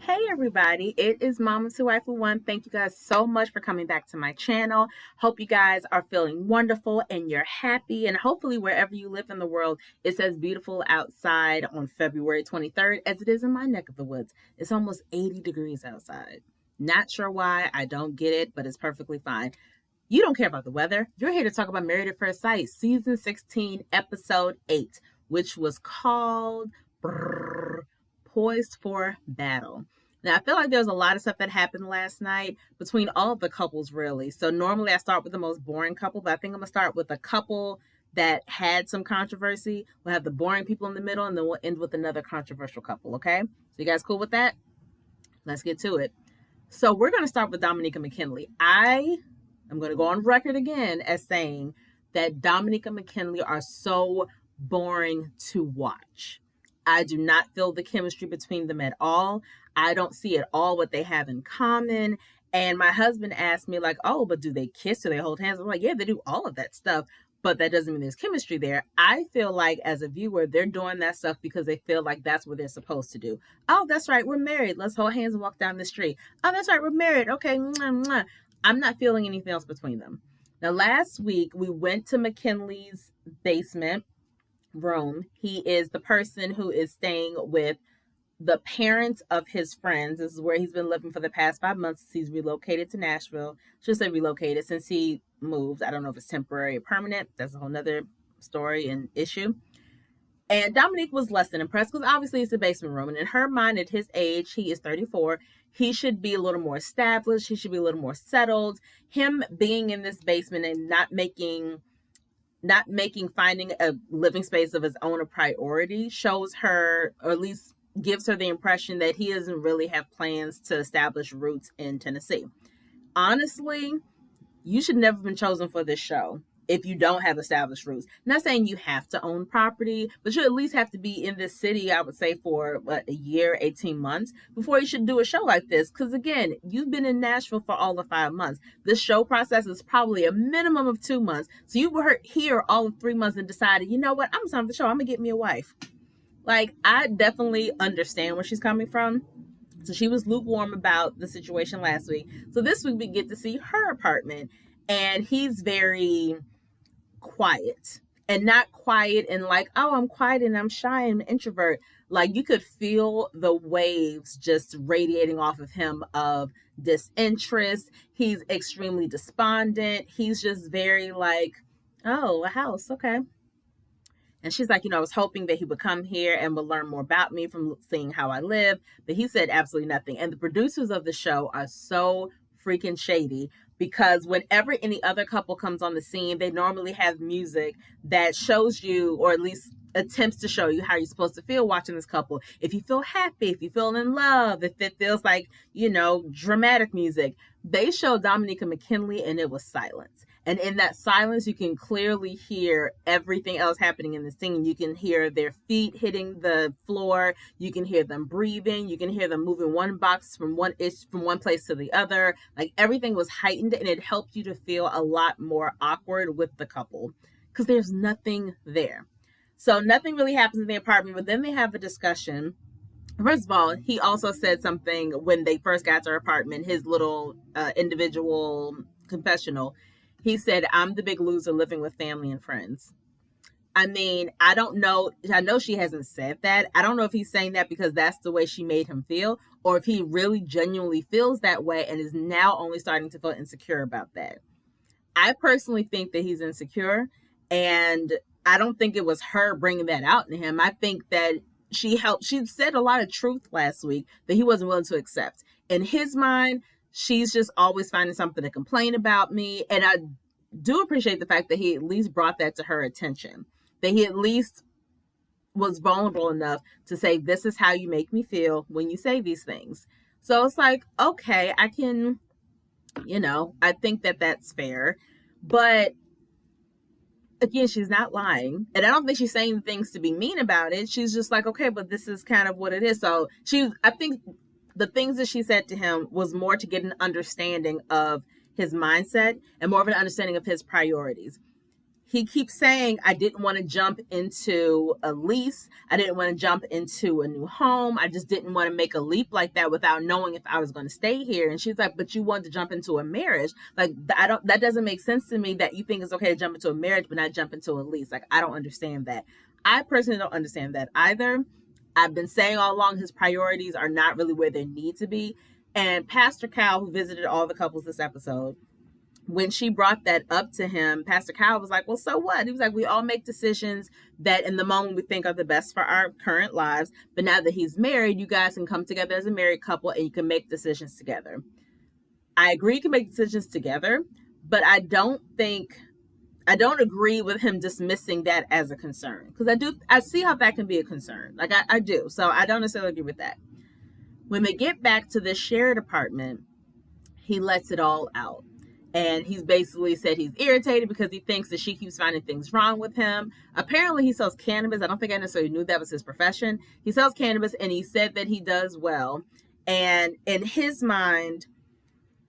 Hey everybody, it is Mama to Wife for One. Thank you guys so much for coming back to my channel. Hope you guys are feeling wonderful and you're happy, and hopefully wherever you live in the world, it's as beautiful outside on February 23rd as it is in my neck of the woods. It's almost 80 degrees outside. Not sure why, I don't get it, but it's perfectly fine. You don't care about the weather. You're here to talk about Married at First Sight, season 16, episode 8, which was called Poised for Battle. Now, I feel like there's a lot of stuff that happened last night between all of the couples, really. So, normally I start with the most boring couple, but I think I'm going to start with a couple that had some controversy. We'll have the boring people in the middle, and then we'll end with another controversial couple, okay? So, you guys cool with that? Let's get to it. So, we're going to start with Dominique and McKinley. I'm going to go on record again as saying that Dominique and McKinley are so boring to watch. I do not feel the chemistry between them at all. I don't see at all what they have in common. And my husband asked me, like, oh, but do they kiss? Do they hold hands? I'm like, yeah, they do all of that stuff, but that doesn't mean there's chemistry there. I feel like as a viewer, they're doing that stuff because they feel like that's what they're supposed to do. Oh, that's right, we're married. Let's hold hands and walk down the street. Oh, that's right, we're married. Okay, mwah, mwah. I'm not feeling anything else between them. Now, last week, we went to McKinley's basement room. He is the person who is staying with the parents of his friends. This is where he's been living for the past 5 months since he's relocated to Nashville. Should say relocated since he moved. I don't know if it's temporary or permanent. That's a whole nother story and issue. And Dominique was less than impressed because obviously it's a basement room. And in her mind, at his age, he is 34, he should be a little more established. He should be a little more settled. Him being in this basement and not making finding a living space of his own a priority shows her, or at least gives her the impression that he doesn't really have plans to establish roots in Tennessee. Honestly, you should never have been chosen for this show if you don't have established roots. Not saying you have to own property, but you at least have to be in this city, I would say, for a year, 18 months before you should do a show like this. Because again, you've been in Nashville for all of 5 months. This show process is probably a minimum of 2 months. So you were here all of 3 months and decided, you know what, I'm signing for the show. I'm going to get me a wife. Like, I definitely understand where she's coming from. So she was lukewarm about the situation last week. So this week we get to see her apartment. And he's very quiet, and not quiet and like, oh, I'm quiet and I'm shy and introvert. Like, you could feel the waves just radiating off of him of disinterest. He's extremely despondent. He's just very like, oh, a house, okay. And she's like, I was hoping that he would come here and would learn more about me from seeing how I live. But he said absolutely nothing. And the producers of the show are so freaking shady, because whenever any other couple comes on the scene, they normally have music that shows you, or at least attempts to show you, how you're supposed to feel watching this couple. If you feel happy, if you feel in love, if it feels like, dramatic music. They showed Dominique and McKinley and it was silence. And in that silence, you can clearly hear everything else happening in the scene. You can hear their feet hitting the floor. You can hear them breathing. You can hear them moving one box from one place to the other. Like, everything was heightened, and it helped you to feel a lot more awkward with the couple because there's nothing there. So nothing really happens in the apartment, but then they have a discussion. First of all, he also said something when they first got to her apartment, his little individual confessional. He said, I'm the big loser living with family and friends. I mean, I don't know. I know she hasn't said that. I don't know if he's saying that because that's the way she made him feel, or if he really genuinely feels that way and is now only starting to feel insecure about that. I personally think that he's insecure, and I don't think it was her bringing that out in him. I think that she said a lot of truth last week that he wasn't willing to accept. In his mind, she's just always finding something to complain about me. And I do appreciate the fact that he at least brought that to her attention, that he at least was vulnerable enough to say, this is how you make me feel when you say these things. So it's like, okay, I can, I think that that's fair. But again, she's not lying. And I don't think she's saying things to be mean about it. She's just like, okay, but this is kind of what it is. So I think the things that she said to him was more to get an understanding of his mindset and more of an understanding of his priorities. he keeps saying, I didn't want to jump into a lease. I didn't want to jump into a new home. I just didn't want to make a leap like that without knowing if I was going to stay here. And she's like, but you wanted to jump into a marriage. Like, that doesn't make sense to me, that you think it's okay to jump into a marriage, but not jump into a lease. Like, I don't understand that. I personally don't understand that either. I've been saying all along, his priorities are not really where they need to be. And Pastor Cal, who visited all the couples this episode, when she brought that up to him, Pastor Kyle was like, well, so what? He was like, we all make decisions that in the moment we think are the best for our current lives. But now that he's married, you guys can come together as a married couple and you can make decisions together. I agree you can make decisions together, but I don't agree with him dismissing that as a concern. Because I see how that can be a concern. Like I do. So I don't necessarily agree with that. When they get back to the shared apartment, he lets it all out. And he's basically said he's irritated because he thinks that she keeps finding things wrong with him. Apparently, he sells cannabis. I don't think I necessarily knew that was his profession. He sells cannabis, and he said that he does well. And in his mind,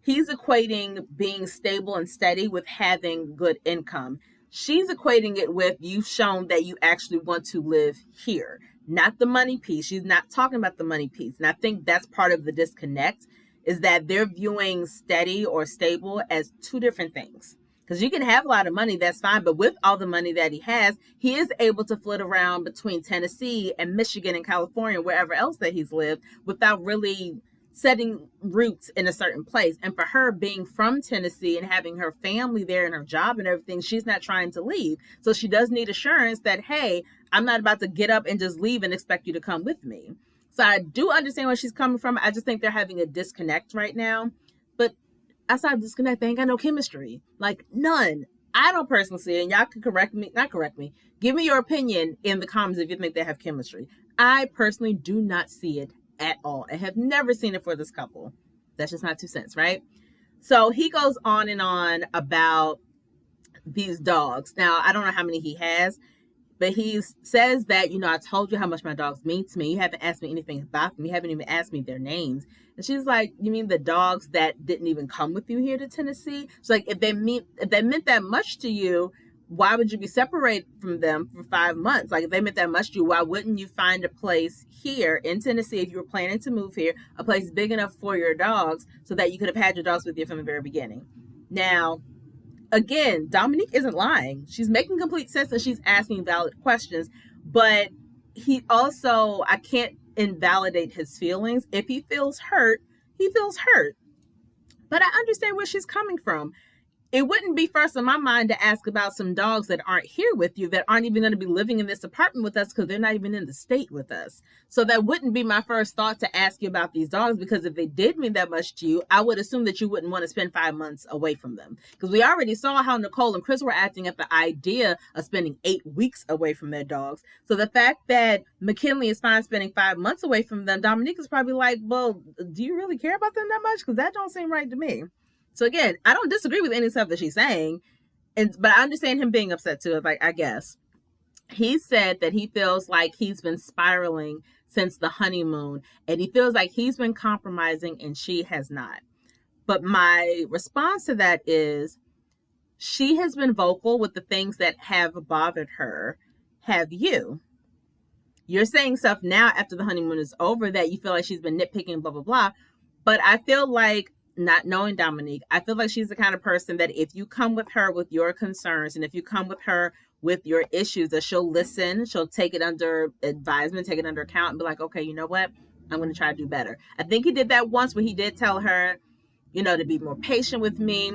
he's equating being stable and steady with having good income. She's equating it with, you've shown that you actually want to live here, not the money piece. She's not talking about the money piece. And I think that's part of the disconnect, is that they're viewing steady or stable as two different things. Because you can have a lot of money, that's fine. But with all the money that he is able to flit around between Tennessee and Michigan and California, wherever else that he's lived, without really setting roots in a certain place. And for her, being from Tennessee and having her family there and her job and everything, she's not trying to leave. So she does need assurance that, hey, I'm not about to get up and just leave and expect you to come with me. So I do understand where she's coming from. I just think they're having a disconnect right now. But outside of disconnect, they ain't got no chemistry. Like, none. I don't personally see it. And y'all can not correct me. Give me your opinion in the comments if you think they have chemistry. I personally do not see it at all. I have never seen it for this couple. That's just my 2 cents, right? So he goes on and on about these dogs. Now, I don't know how many he has, but he says that, I told you how much my dogs mean to me. You haven't asked me anything about them. You haven't even asked me their names. And she's like, you mean the dogs that didn't even come with you here to Tennessee? So like, if they meant that much to you, why would you be separated from them for 5 months? Like, if they meant that much to you, why wouldn't you find a place here in Tennessee, if you were planning to move here, a place big enough for your dogs so that you could have had your dogs with you from the very beginning? Now, again, Dominique isn't lying. She's making complete sense and she's asking valid questions. But he also, I can't invalidate his feelings. If he feels hurt, he feels hurt. But I understand where she's coming from. It wouldn't be first on my mind to ask about some dogs that aren't here with you, that aren't even going to be living in this apartment with us because they're not even in the state with us. So that wouldn't be my first thought to ask you about these dogs, because if they did mean that much to you, I would assume that you wouldn't want to spend 5 months away from them. Because we already saw how Nicole and Chris were acting at the idea of spending 8 weeks away from their dogs. So the fact that McKinley is fine spending 5 months away from them, Dominique is probably like, well, do you really care about them that much? Because that don't seem right to me. So again, I don't disagree with any stuff that she's saying, but I understand him being upset too. Like, I guess he said that he feels like he's been spiraling since the honeymoon, and he feels like he's been compromising and she has not. But my response to that is, she has been vocal with the things that have bothered her. Have you? You're saying stuff now after the honeymoon is over that you feel like she's been nitpicking, blah, blah, blah. But I feel like, not knowing Dominique, I feel like she's the kind of person that if you come with her with your concerns and if you come with her with your issues, that she'll listen, she'll take it under advisement, take it under account and be like, okay, you know what? I'm going to try to do better. I think he did that once, where he did tell her, to be more patient with me.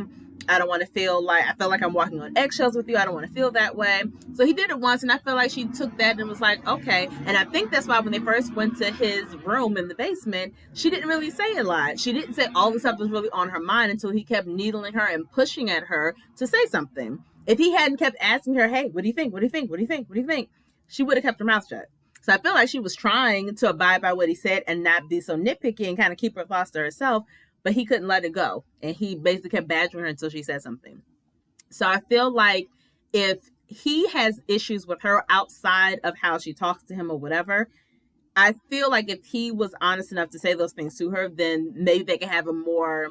I don't want to feel like, I feel like I'm walking on eggshells with you. I don't want to feel that way. So he did it once, and I feel like she took that and was like, okay. And I think that's why when they first went to his room in the basement, she didn't really say a lot. She didn't say all the stuff that was really on her mind until he kept needling her and pushing at her to say something. If he hadn't kept asking her, hey, what do you think? What do you think? What do you think? What do you think? She would have kept her mouth shut. So I feel like she was trying to abide by what he said and not be so nitpicky and kind of keep her thoughts to herself. But he couldn't let it go. And he basically kept badgering her until she said something. So I feel like if he has issues with her outside of how she talks to him or whatever, I feel like if he was honest enough to say those things to her, then maybe they can have a more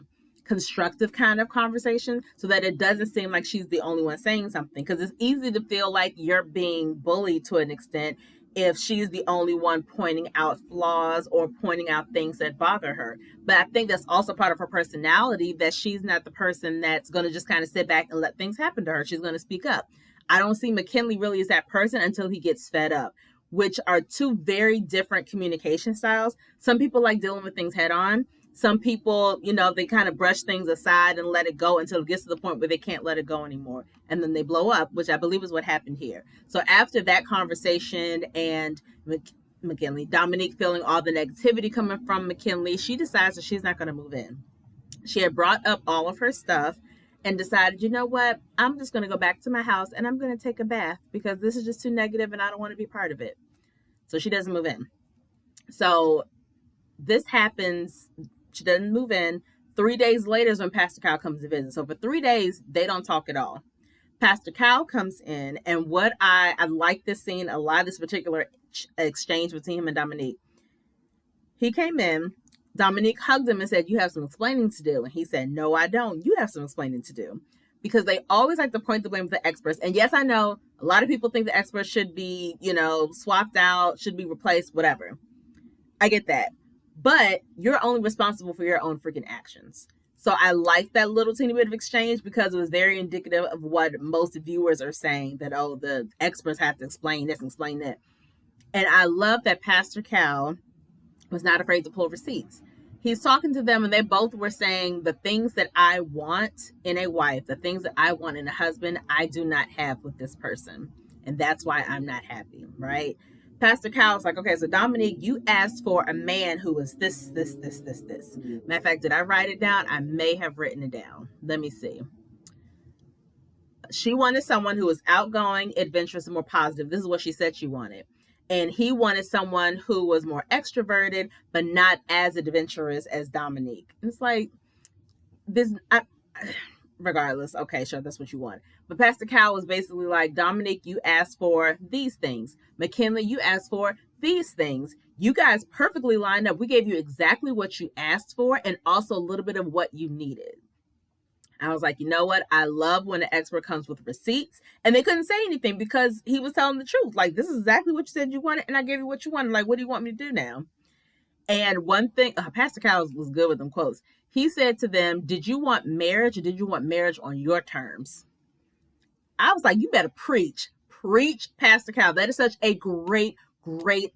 constructive kind of conversation so that it doesn't seem like she's the only one saying something. Because it's easy to feel like you're being bullied to an extent if she's the only one pointing out flaws or pointing out things that bother her. But I think that's also part of her personality, that she's not the person that's going to just kind of sit back and let things happen to her. She's going to speak up. I don't see McKinley really as that person until he gets fed up, which are two very different communication styles. Some people like dealing with things head on. Some people, they kind of brush things aside and let it go until it gets to the point where they can't let it go anymore. And then they blow up, which I believe is what happened here. So after that conversation and McKinley, Dominique feeling all the negativity coming from McKinley, she decides that she's not going to move in. She had brought up all of her stuff and decided, you know what, I'm just going to go back to my house and I'm going to take a bath because this is just too negative and I don't want to be part of it. So she doesn't move in. So this happens. She doesn't move in. 3 days later is when Pastor Cal comes to visit. So for 3 days, they don't talk at all. Pastor Cal comes in, and what I like this scene a lot, this particular exchange between him and Dominique. He came in, Dominique hugged him and said, you have some explaining to do. And he said, no, I don't. You have some explaining to do. Because they always like to point the blame to the experts. And yes, I know a lot of people think the experts should be, swapped out, should be replaced, whatever. I get that. But you're only responsible for your own freaking actions. So I like that little teeny bit of exchange because it was very indicative of what most viewers are saying, that, the experts have to explain this and explain that. And I love that Pastor Cal was not afraid to pull receipts. He's talking to them and they both were saying the things that I want in a wife, the things that I want in a husband, I do not have with this person. And that's why I'm not happy, right? Pastor Cal's like, okay, so Dominique, you asked for a man who was this. Matter of fact, did I write it down? I may have written it down. Let me see. She wanted someone who was outgoing, adventurous, and more positive. This is what she said she wanted. And he wanted someone who was more extroverted, but not as adventurous as Dominique. And it's like, regardless, okay, sure, that's what you want. But Pastor Cal was basically like, Dominique, you asked for these things. McKinley, you asked for these things. You guys perfectly lined up. We gave you exactly what you asked for and also a little bit of what you needed. I was like, you know what? I love when an expert comes with receipts. And they couldn't say anything because he was telling the truth. Like, this is exactly what you said you wanted, and I gave you what you wanted. Like, what do you want me to do now? And one thing, Pastor Cal was good with them quotes. He said to them, did you want marriage or did you want marriage on your terms? I was like, you better preach. Preach, Pastor Cal. That is such a great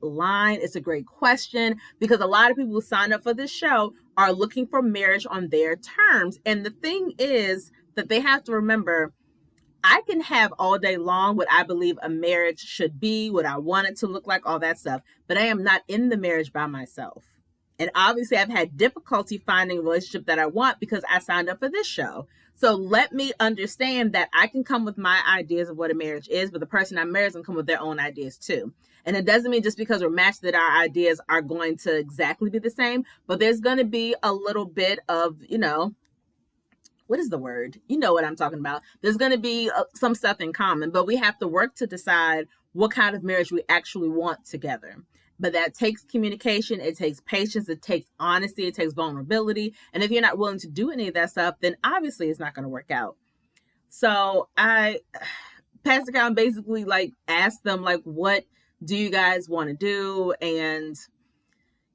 line. It's a great question because a lot of people who sign up for this show are looking for marriage on their terms. And the thing is that they have to remember, I can have all day long what I believe a marriage should be, what I want it to look like, all that stuff. But I am not in the marriage by myself. And obviously I've had difficulty finding a relationship that I want because I signed up for this show. So let me understand that I can come with my ideas of what a marriage is, but the person I'm married can come with their own ideas too. And it doesn't mean just because we're matched that our ideas are going to exactly be the same, but there's going to be a little bit of, what is the word? You know what I'm talking about. There's going to be some stuff in common, but we have to work to decide what kind of marriage we actually want together. But that takes communication, it takes patience, it takes honesty, it takes vulnerability. And if you're not willing to do any of that stuff, then obviously it's not going to work out. So Pastor Cal basically asked them, what do you guys want to do? And,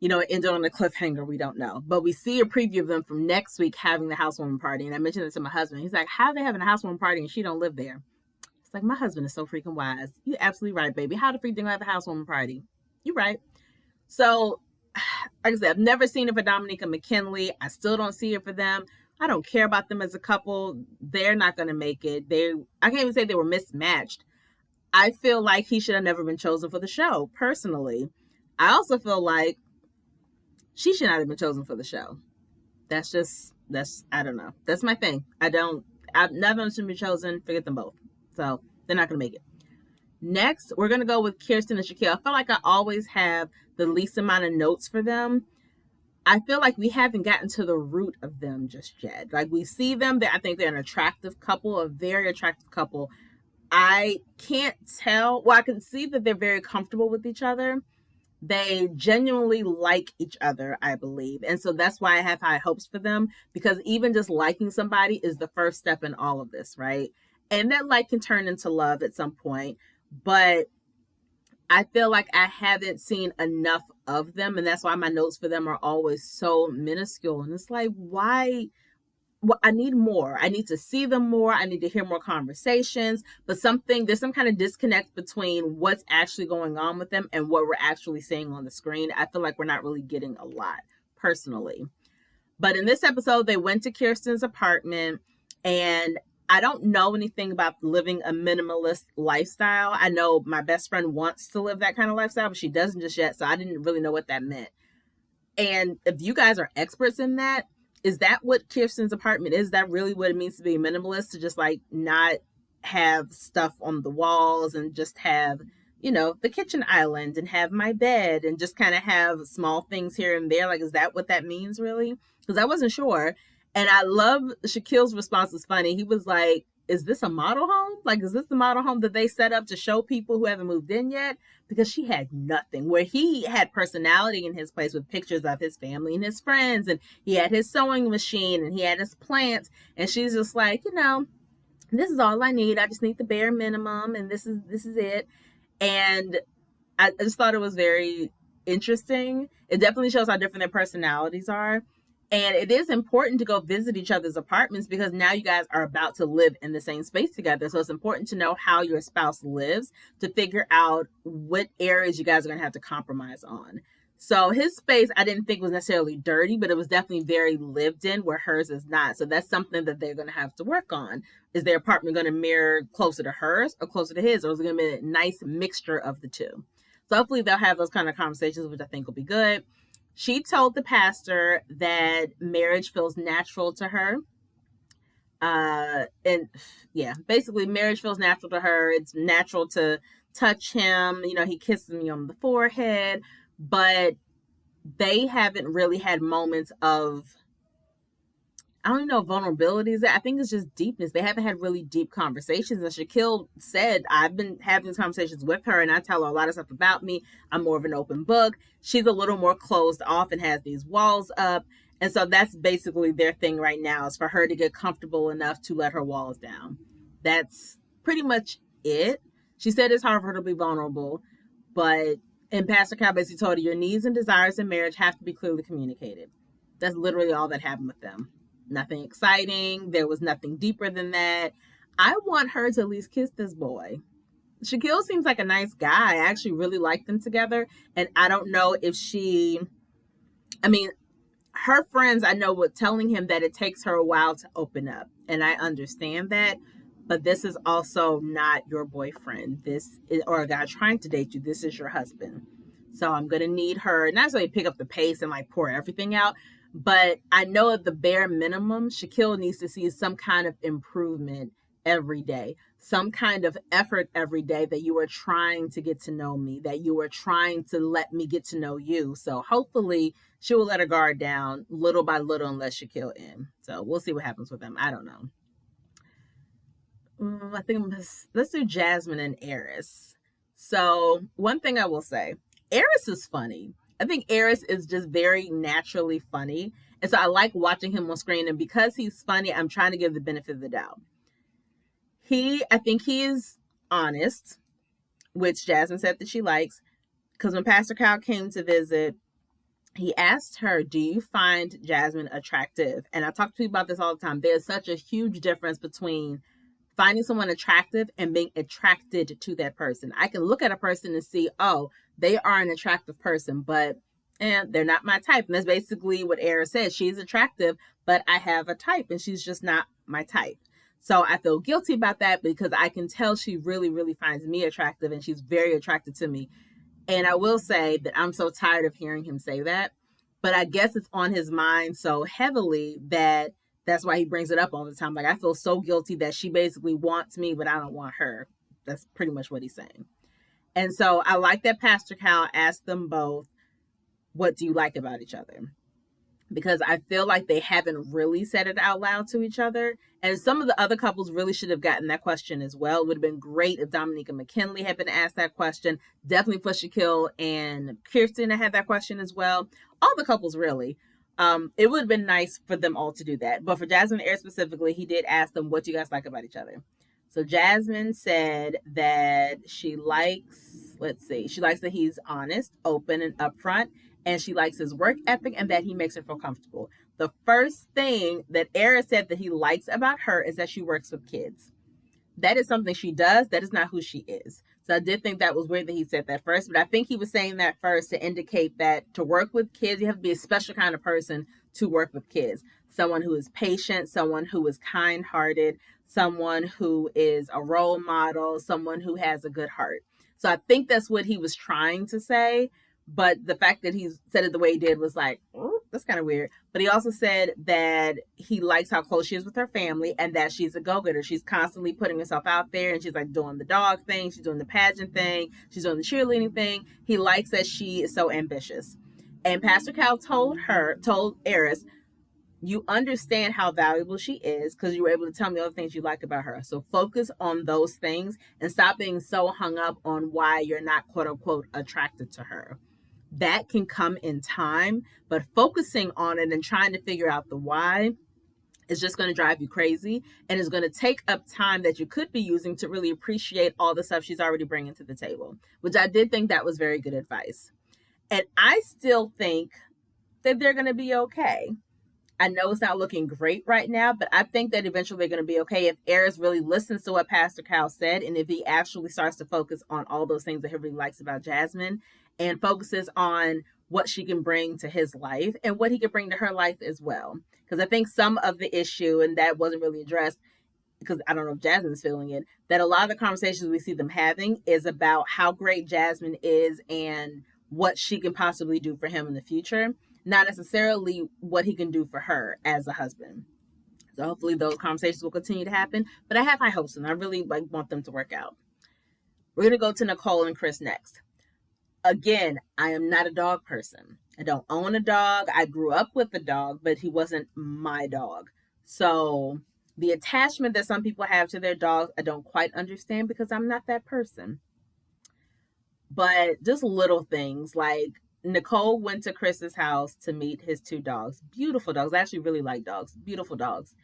it ended on a cliffhanger, we don't know. But we see a preview of them from next week having the housewarming party. And I mentioned it to my husband. He's like, how are they having a housewarming party and she don't live there? It's like, my husband is so freaking wise. You're absolutely right, baby. How the freak they gonna have a housewarming party? You're right. So, like I said, I've never seen it for Dominique and McKinley. I still don't see it for them. I don't care about them as a couple. They're not going to make it. I can't even say they were mismatched. I feel like he should have never been chosen for the show, personally. I also feel like she should not have been chosen for the show. I don't know. That's my thing. None of them should be chosen. Forget them both. So, they're not going to make it. Next, we're going to go with Kirsten and Shaquille. I feel like I always have the least amount of notes for them. I feel like we haven't gotten to the root of them just yet. We see them, I think they're an attractive couple, a very attractive couple. I can't tell. Well, I can see that they're very comfortable with each other. They genuinely like each other, I believe. And so that's why I have high hopes for them, because even just liking somebody is the first step in all of this, right? And that like can turn into love at some point. But I feel like I haven't seen enough of them. And that's why my notes for them are always so minuscule. And it's like, why? Well, I need more. I need to see them more. I need to hear more conversations. But there's some kind of disconnect between what's actually going on with them and what we're actually seeing on the screen. I feel like we're not really getting a lot personally. But in this episode, they went to Kirsten's apartment, and I don't know anything about living a minimalist lifestyle. I know my best friend wants to live that kind of lifestyle, but she doesn't just yet. So I didn't really know what that meant. And if you guys are experts in that, is that what Kirsten's apartment is? That really what it means to be a minimalist? To just like not have stuff on the walls and just have, the kitchen island and have my bed and just kind of have small things here and there? Like, is that what that means really? Because I wasn't sure. And I love Shaquille's response was funny. He was like, is this a model home? Like, is this the model home that they set up to show people who haven't moved in yet? Because she had nothing. Where he had personality in his place with pictures of his family and his friends, and he had his sewing machine and he had his plants, and she's just like, this is all I need. I just need the bare minimum, and this is it. And I just thought it was very interesting. It definitely shows how different their personalities are. And it is important to go visit each other's apartments because now you guys are about to live in the same space together. So it's important to know how your spouse lives to figure out what areas you guys are going to have to compromise on. So his space, I didn't think was necessarily dirty, but it was definitely very lived in, where hers is not. So that's something that they're going to have to work on. Is their apartment going to mirror closer to hers or closer to his? Or is it going to be a nice mixture of the two? So hopefully they'll have those kind of conversations, which I think will be good. She told the pastor that marriage feels natural to her. And yeah, basically marriage feels natural to her. It's natural to touch him. He kisses me on the forehead, but they haven't really had moments of, I don't even know, vulnerabilities. I think it's just deepness. They haven't had really deep conversations. And Shaquille said, I've been having these conversations with her and I tell her a lot of stuff about me. I'm more of an open book. She's a little more closed off and has these walls up. And so that's basically their thing right now, is for her to get comfortable enough to let her walls down. That's pretty much it. She said it's hard for her to be vulnerable, and Pastor Cal basically told her your needs and desires in marriage have to be clearly communicated. That's literally all that happened with them. Nothing exciting. There was nothing deeper than that. I want her to at least kiss this boy. Shaquille seems like a nice guy. I actually really like them together. And I don't know if her friends, I know, were telling him that it takes her a while to open up. And I understand that. But this is also not your boyfriend. This is, or a guy trying to date you. This is your husband. So I'm going to need her, not necessarily pick up the pace and like pour everything out. But I know at the bare minimum, Shaquille needs to see some kind of improvement every day, some kind of effort every day, that you are trying to get to know me, that you are trying to let me get to know you. So hopefully she will let her guard down little by little and let Shaquille in. So we'll see what happens with them. I don't know. I think let's do Jasmine and Eris. So one thing I will say, Eris is funny. I think Eris is just very naturally funny. And so I like watching him on screen. And because he's funny, I'm trying to give the benefit of the doubt. I think he is honest, which Jasmine said that she likes. Because when Pastor Cal came to visit, he asked her, do you find Jasmine attractive? And I talk to people about this all the time. There's such a huge difference between finding someone attractive and being attracted to that person. I can look at a person and see, oh, they are an attractive person, but they're not my type. And that's basically what Eris said. She's attractive, but I have a type and she's just not my type. So I feel guilty about that because I can tell she really, really finds me attractive and she's very attracted to me. And I will say that I'm so tired of hearing him say that, but I guess it's on his mind so heavily that that's why he brings it up all the time. Like, I feel so guilty that she basically wants me, but I don't want her. That's pretty much what he's saying. And so I like that Pastor Cal asked them both, what do you like about each other? because I feel like they haven't really said it out loud to each other. And some of the other couples really should have gotten that question as well. It would have been great if Dominique and McKinley had been asked that question. Definitely for Shaquille and Kirsten to have that question as well. All the couples really. It would have been nice for them all to do that. But for Jasmine and Air specifically, he did ask them, what do you guys like about each other? So Jasmine said that she likes, she likes that he's honest, open, and upfront, and she likes his work ethic and that he makes her feel comfortable. The first thing that Era said that he likes about her is that she works with kids. That is something she does. That is not who she is. So I did think that was weird that he said that first, but I think he was saying that first to indicate that to work with kids, you have to be a special kind of person to work with kids. Someone who is patient, someone who is kind-hearted, someone who is a role model, someone who has a good heart. So I think that's what he was trying to say. But the fact that he said it the way he did was like, oh, that's kind of weird. But he also said that he likes how close she is with her family and that she's a go-getter. She's constantly putting herself out there, and she's like doing the dog thing. She's doing the pageant thing. She's doing the cheerleading thing. He likes that she is so ambitious. And Pastor Cal told Eris, you understand how valuable she is because you were able to tell me all the things you like about her. So focus on those things and stop being so hung up on why you're not, quote unquote, attracted to her. That can come in time, but focusing on it and trying to figure out the why is just going to drive you crazy, and is going to take up time that you could be using to really appreciate all the stuff she's already bringing to the table, which I did think that was very good advice. And I still think that they're going to be okay. I know it's not looking great right now, but I think that eventually they're going to be okay if Eris really listens to what Pastor Cal said, and if he actually starts to focus on all those things that he really likes about Jasmine and focuses on what she can bring to his life and what he can bring to her life as well. Because I think some of the issue, and that wasn't really addressed, because I don't know if Jasmine's feeling it, that a lot of the conversations we see them having is about how great Jasmine is and what she can possibly do for him in the future, not necessarily what he can do for her as a husband. So hopefully those conversations will continue to happen, but I have high hopes and I really want them to work out. We're going to go to Nicole and Chris next. Again, I am not a dog person. I don't own a dog. I grew up with a dog, but he wasn't my dog. So the attachment that some people have to their dogs, I don't quite understand because I'm not that person. But just little things like Nicole went to Chris's house to meet his two dogs. Beautiful dogs. I actually really like dogs. Beautiful dogs.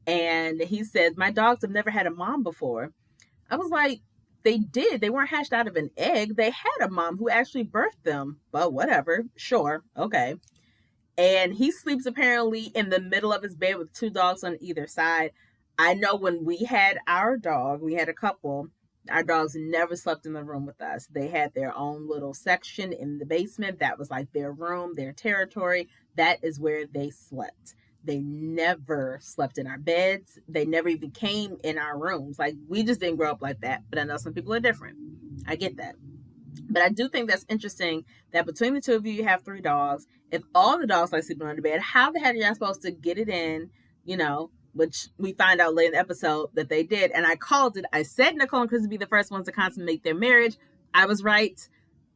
And he said, my dogs have never had a mom before. I was like, they did. They weren't hatched out of an egg. They had a mom who actually birthed them. But whatever. Sure. Okay. And he sleeps apparently in the middle of his bed with two dogs on either side. I know when we had our dog, we had a couple, our dogs never slept in the room with us. They had their own little section in the basement. That was like their room, their territory. That is where they slept. They never slept in our beds. They never even came in our rooms. Like, we just didn't grow up like that. But I know some people are different. I get that. But I do think that's interesting that between the two of you have three dogs. If all the dogs like sleeping on the bed, how the heck are y'all supposed to get it in, which we find out later in the episode that they did. And I called it. I said Nicole and Chris would be the first ones to consummate their marriage. I was right.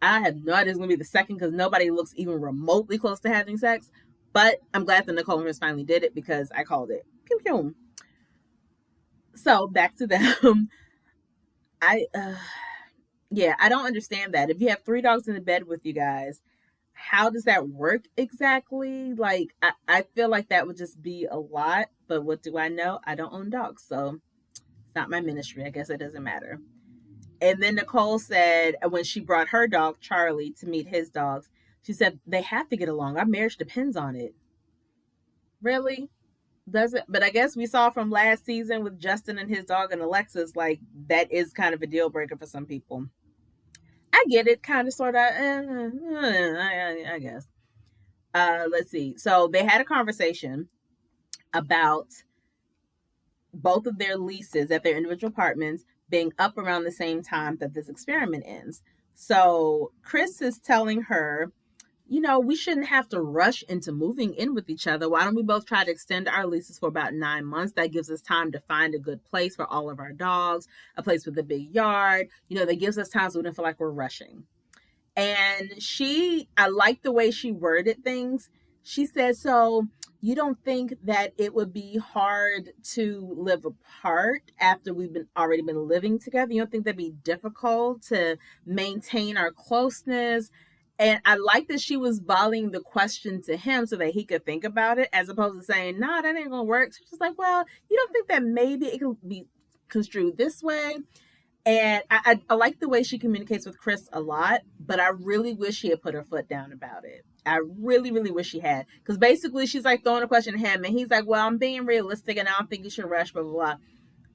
I had no idea it was going to be the second because nobody looks even remotely close to having sex. But I'm glad that Nicole and Chris finally did it because I called it. Pew, pew. So back to them. I don't understand that. If you have three dogs in the bed with you guys, how does that work exactly? Like, I feel like that would just be a lot, but what do I know? I don't own dogs, so it's not my ministry. I guess it doesn't matter. And then Nicole said when she brought her dog, Charlie, to meet his dogs, she said, they have to get along. Our marriage depends on it. Really? Does it? But I guess we saw from last season with Justin and his dog and Alexis, like, that is kind of a deal breaker for some people. I get it, kind of, sort of. I guess. Let's see. So they had a conversation about both of their leases at their individual apartments being up around the same time that this experiment ends. So Chris is telling her, we shouldn't have to rush into moving in with each other. Why don't we both try to extend our leases for about 9 months? That gives us time to find a good place for all of our dogs, a place with a big yard. That gives us time so we don't feel like we're rushing. And I like the way she worded things. She said, so you don't think that it would be hard to live apart after we've been already been living together? You don't think that'd be difficult to maintain our closeness? And I like that she was volleying the question to him so that he could think about it, as opposed to saying, nah, that ain't gonna work. So she's like, well, you don't think that maybe it could be construed this way? And I like the way she communicates with Chris a lot, but I really wish she had put her foot down about it. I really, really wish she had. Because basically she's like throwing a question at him, and he's like, well, I'm being realistic and I don't think you should rush, blah, blah,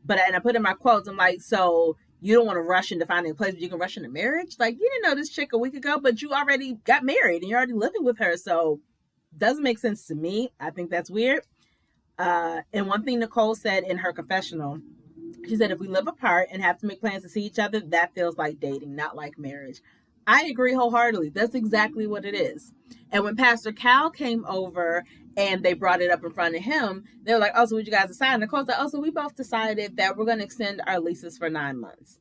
blah. And I put in my quotes, I'm like, so you don't want to rush into finding a place, but you can rush into marriage? Like, you didn't know this chick a week ago, but you already got married and you're already living with her. So doesn't make sense to me. I think that's weird. And one thing Nicole said in her confessional, she said, if we live apart and have to make plans to see each other, that feels like dating, not like marriage. I agree wholeheartedly. That's exactly what it is. And when Pastor Cal came over and they brought it up in front of him, they were like, oh, so what you guys decide? And Nicole's like, oh, so we both decided that we're going to extend our leases for 9 months.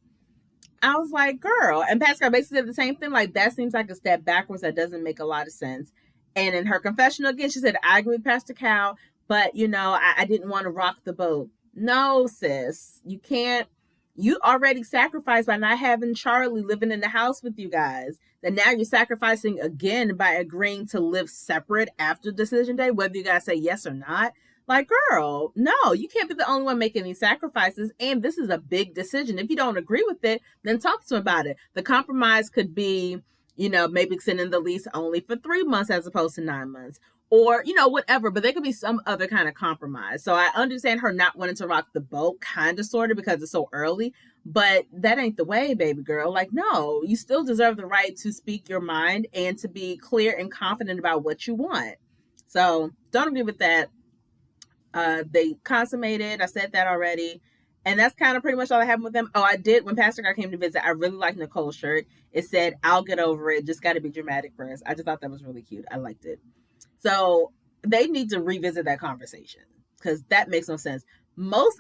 I was like, girl. And Pastor Cal basically said the same thing. Like, that seems like a step backwards. That doesn't make a lot of sense. And in her confessional again, she said, I agree with Pastor Cal, but, I didn't want to rock the boat. No, sis, you can't. You already sacrificed by not having Charlie living in the house with you guys. And now you're sacrificing again by agreeing to live separate after decision day, whether you guys say yes or not. Like, girl, no, you can't be the only one making these sacrifices. And this is a big decision. If you don't agree with it, then talk to him about it. The compromise could be, maybe extending the lease only for 3 months as opposed to 9 months. Or, whatever, but there could be some other kind of compromise. So I understand her not wanting to rock the boat, kind of, sort of, because it's so early. But that ain't the way, baby girl. Like, no, you still deserve the right to speak your mind and to be clear and confident about what you want. So don't agree with that. They consummated. I said that already. And that's kind of pretty much all I have with them. Oh, I did. When Pastor Guy came to visit, I really liked Nicole's shirt. It said, I'll get over it. Just got to be dramatic for us. I just thought that was really cute. I liked it. So they need to revisit that conversation because that makes no sense.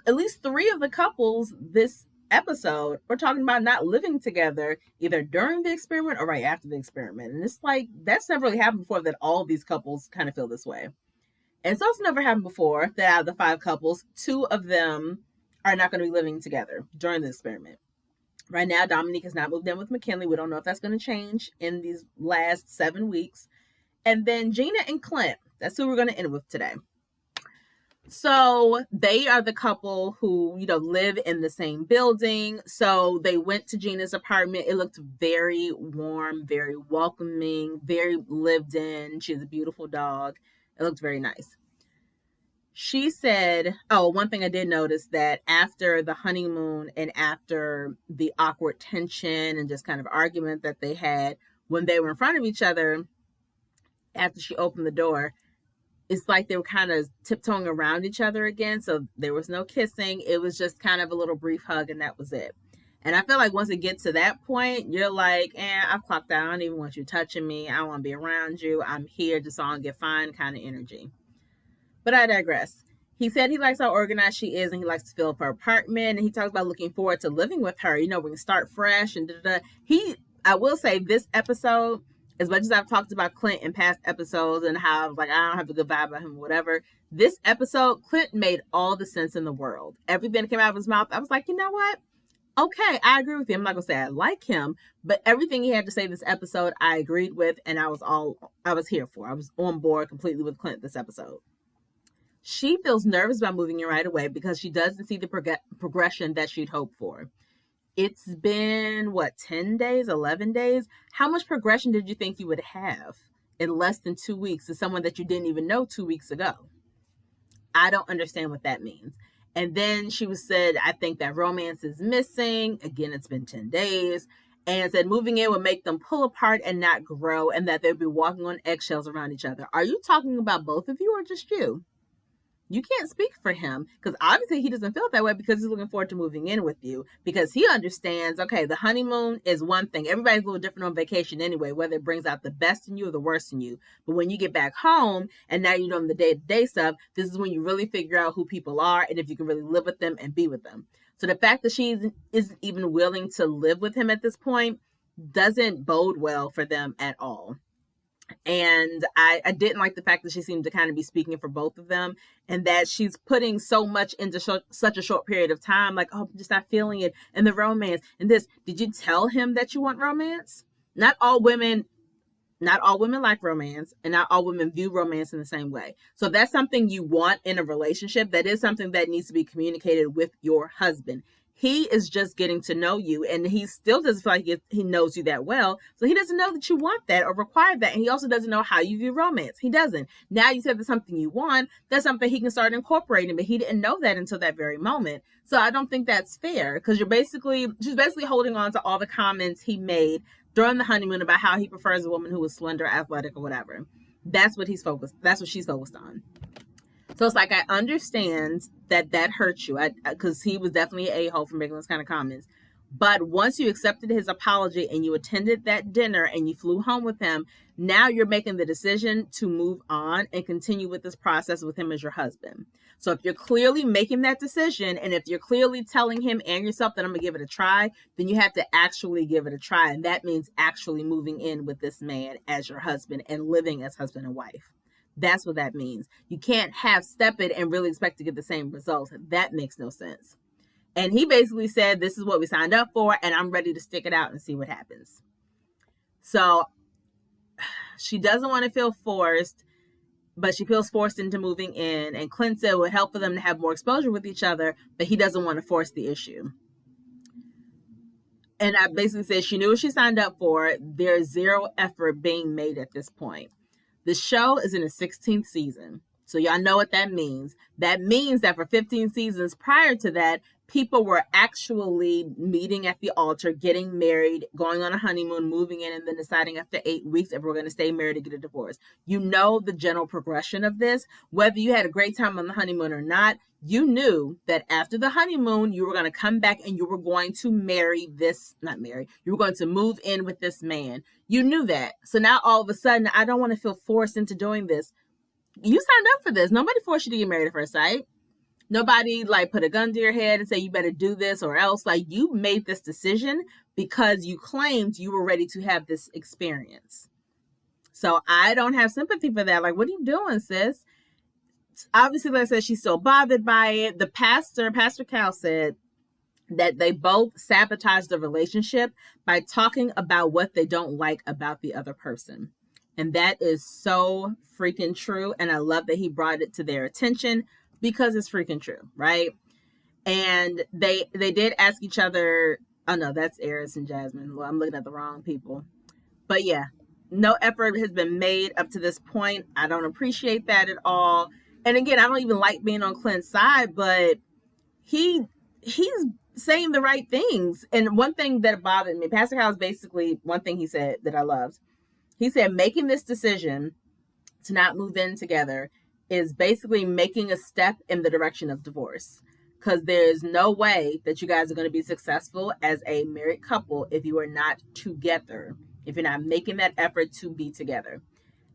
At least 3 of the couples this episode were talking about not living together either during the experiment or right after the experiment. And it's like, that's never really happened before that all of these couples kind of feel this way. And so it's never happened before that out of the 5 couples, 2 of them are not going to be living together during the experiment. Right now, Dominique has not moved in with McKinley. We don't know if that's going to change in these last 7 weeks. And then Gina and Clint, that's who we're going to end with today. So they are the couple who, live in the same building. So they went to Gina's apartment. It looked very warm, very welcoming, very lived in. She has a beautiful dog. It looked very nice. She said, one thing I did notice that after the honeymoon and after the awkward tension and just kind of argument that they had when they were in front of each other, after she opened the door, it's like they were kind of tiptoeing around each other again. So there was no kissing. It was just kind of a little brief hug, and that was it. And I feel like once it gets to that point, you're like, I've clocked out. I don't even want you touching me. I don't want to be around you. I'm here just so I don't get fine kind of energy. But I digress. He said he likes how organized she is and he likes to fill up her apartment. And he talks about looking forward to living with her. We can start fresh and I will say this episode, as much as I've talked about Clint in past episodes and how I was like, I don't have a good vibe about him, whatever. This episode, Clint made all the sense in the world. Everything that came out of his mouth, I was like, you know what? Okay, I agree with him. I'm not going to say I like him, but everything he had to say this episode, I agreed with, and I was here for. I was on board completely with Clint this episode. She feels nervous about moving in right away because she doesn't see the progression that she'd hoped for. It's been, 10 days, 11 days? How much progression did you think you would have in less than 2 weeks to someone that you didn't even know 2 weeks ago? I don't understand what that means. And then she said, I think that romance is missing. Again, it's been 10 days. And said moving in would make them pull apart and not grow and that they'd be walking on eggshells around each other. Are you talking about both of you or just you? You can't speak for him because obviously he doesn't feel that way because he's looking forward to moving in with you because he understands, okay, the honeymoon is one thing. Everybody's a little different on vacation anyway, whether it brings out the best in you or the worst in you. But when you get back home and now you're doing the day-to-day stuff, this is when you really figure out who people are and if you can really live with them and be with them. So the fact that she isn't even willing to live with him at this point doesn't bode well for them at all. And I didn't like the fact that she seemed to kind of be speaking for both of them, and that she's putting so much into such a short period of time. Like, oh, I'm just not feeling it. And the romance and this. Did you tell him that you want romance? Not all women not all women like romance, and not all women view romance in the same way. So if that's something you want in a relationship, that is something that needs to be communicated with your husband. He is just getting to know you, and he still doesn't feel like he knows you that well. So he doesn't know that you want that or require that. And he also doesn't know how you view romance. He doesn't. Now you said that's something you want. That's something he can start incorporating, but he didn't know that until that very moment. So I don't think that's fair, because she's basically holding on to all the comments he made during the honeymoon about how he prefers a woman who is slender, athletic, or whatever. That's what she's focused on. So it's like, I understand that hurts you, because he was definitely an a-hole for making those kind of comments. But once you accepted his apology and you attended that dinner and you flew home with him, now you're making the decision to move on and continue with this process with him as your husband. So if you're clearly making that decision, and if you're clearly telling him and yourself that I'm going to give it a try, then you have to actually give it a try. And that means actually moving in with this man as your husband and living as husband and wife. That's what that means. You can't half-step it and really expect to get the same results. That makes no sense. And he basically said, this is what we signed up for, and I'm ready to stick it out and see what happens. So she doesn't want to feel forced, but she feels forced into moving in. And Clint said it would help for them to have more exposure with each other, but he doesn't want to force the issue. And I basically said she knew what she signed up for. There's zero effort being made at this point. The show is in its 16th season. So y'all know what that means. That means that for 15 seasons prior to that, people were actually meeting at the altar, getting married, going on a honeymoon, moving in, and then deciding after 8 weeks if we're going to stay married or get a divorce. You know the general progression of this. Whether you had a great time on the honeymoon or not, you knew that after the honeymoon, you were going to come back and you were going to you were going to move in with this man. You knew that. So now all of a sudden, I don't want to feel forced into doing this. You signed up for this. Nobody forced you to get married at first sight. Nobody put a gun to your head and say you better do this or else. You made this decision because you claimed you were ready to have this experience. So I don't have sympathy for that. What are you doing, sis? Obviously, like I said, she's still bothered by it. The Pastor Cal, said that they both sabotage the relationship by talking about what they don't like about the other person. And that is so freaking true. And I love that he brought it to their attention, because it's freaking true, right? And they did ask each other. Oh no, that's Eris and Jasmine. Well, I'm looking at the wrong people. But yeah, no effort has been made up to this point. I don't appreciate that at all. And again, I don't even like being on Clint's side, but he's saying the right things. And one thing that bothered me, Pastor House, basically, one thing he said that I loved, he said making this decision to not move in together is basically making a step in the direction of divorce, because there's no way that you guys are going to be successful as a married couple if you are not together, if you're not making that effort to be together.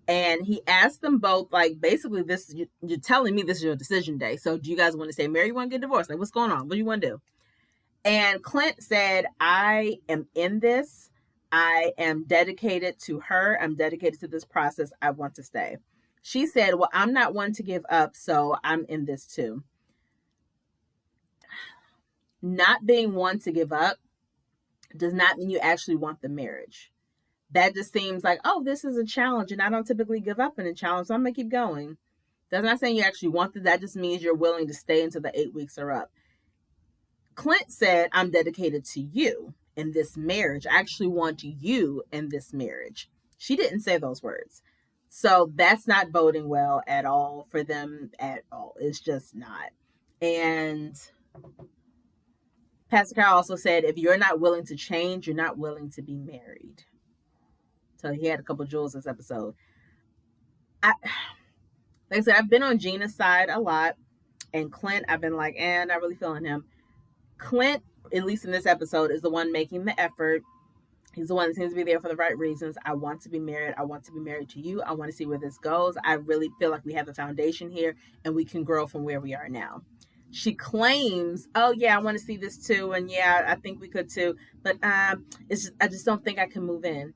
And he asked them both, basically, this, you're telling me this is your decision day. So do you guys want to stay married? You want to get divorced? What's going on? What do you want to do? And Clint said, I am in this. I am dedicated to her. I'm dedicated to this process. I want to stay. She said, well, I'm not one to give up, so I'm in this too. Not being one to give up does not mean you actually want the marriage. That just seems like, oh, this is a challenge, and I don't typically give up in a challenge, so I'm going to keep going. That's not saying you actually want this. That just means you're willing to stay until the 8 weeks are up. Clint said, I'm dedicated to you in this marriage. I actually want you in this marriage. She didn't say those words. So that's not boding well at all for them at all. It's just not. And Pastor Carl also said, if you're not willing to change, you're not willing to be married. So he had a couple of jewels this episode. Like I said, I've been on Gina's side a lot. And Clint, I've been not really feeling him. Clint, at least in this episode, is the one making the effort. He's the one that seems to be there for the right reasons. I want to be married. I want to be married to you. I want to see where this goes. I really feel like we have a foundation here and we can grow from where we are now. She claims, oh yeah, I want to see this too. And yeah, I think we could too. But I just don't think I can move in.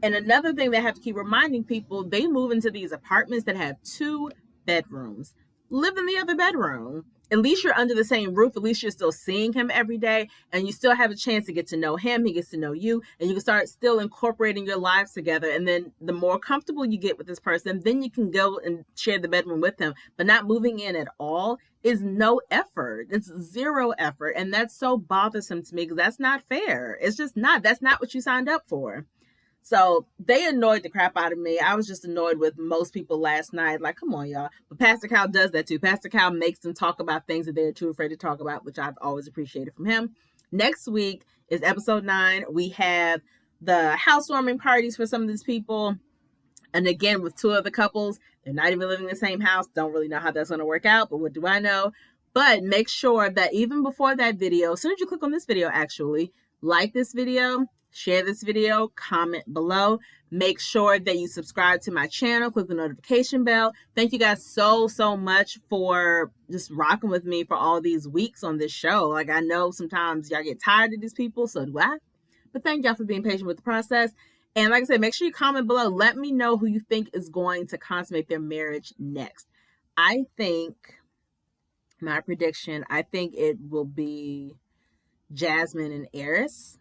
And another thing they have to keep reminding people, they move into these apartments that have 2 bedrooms. Live in the other bedroom. At least you're under the same roof. At least you're still seeing him every day, and you still have a chance to get to know him. He gets to know you, and you can start still incorporating your lives together. And then the more comfortable you get with this person, then you can go and share the bedroom with him. But not moving in at all is no effort. It's zero effort. And that's so bothersome to me because that's not fair. It's just not. That's not what you signed up for. So they annoyed the crap out of me. I was just annoyed with most people last night. Like, come on, y'all. But Pastor Cal does that too. Pastor Cal makes them talk about things that they're too afraid to talk about, which I've always appreciated from him. Next week is episode 9. We have the housewarming parties for some of these people. And again, with 2 other couples, they're not even living in the same house. Don't really know how that's going to work out, but what do I know? But make sure that even before that video, as soon as you click on this video, actually, like this video, share this video, comment below. Make sure that you subscribe to my channel, click the notification bell. Thank you guys so much for just rocking with me for all these weeks on this show. Like, I know sometimes y'all get tired of these people, so do I. But thank y'all for being patient with the process. And like I said, make sure you comment below. Let me know who you think is going to consummate their marriage next. I think, my prediction, I think it will be Jasmine and Eris.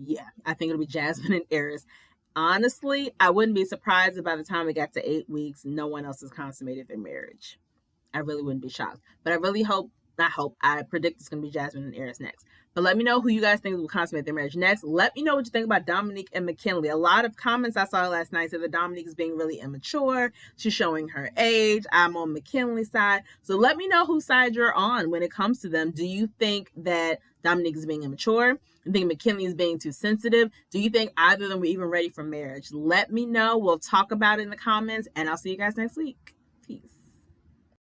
Yeah, I think it'll be Jasmine and Eris. Honestly, I wouldn't be surprised if by the time it got to 8 weeks, no one else has consummated their marriage. I really wouldn't be shocked. But I really I predict it's going to be Jasmine and Eris next. But let me know who you guys think will consummate their marriage next. Let me know what you think about Dominique and McKinley. A lot of comments I saw last night said that Dominique is being really immature. She's showing her age. I'm on McKinley's side. So let me know whose side you're on when it comes to them. Do you think that Dominique is being immature? Do you think McKinley is being too sensitive? Do you think either of them were even ready for marriage? Let me know. We'll talk about it in the comments, and I'll see you guys next week. Peace.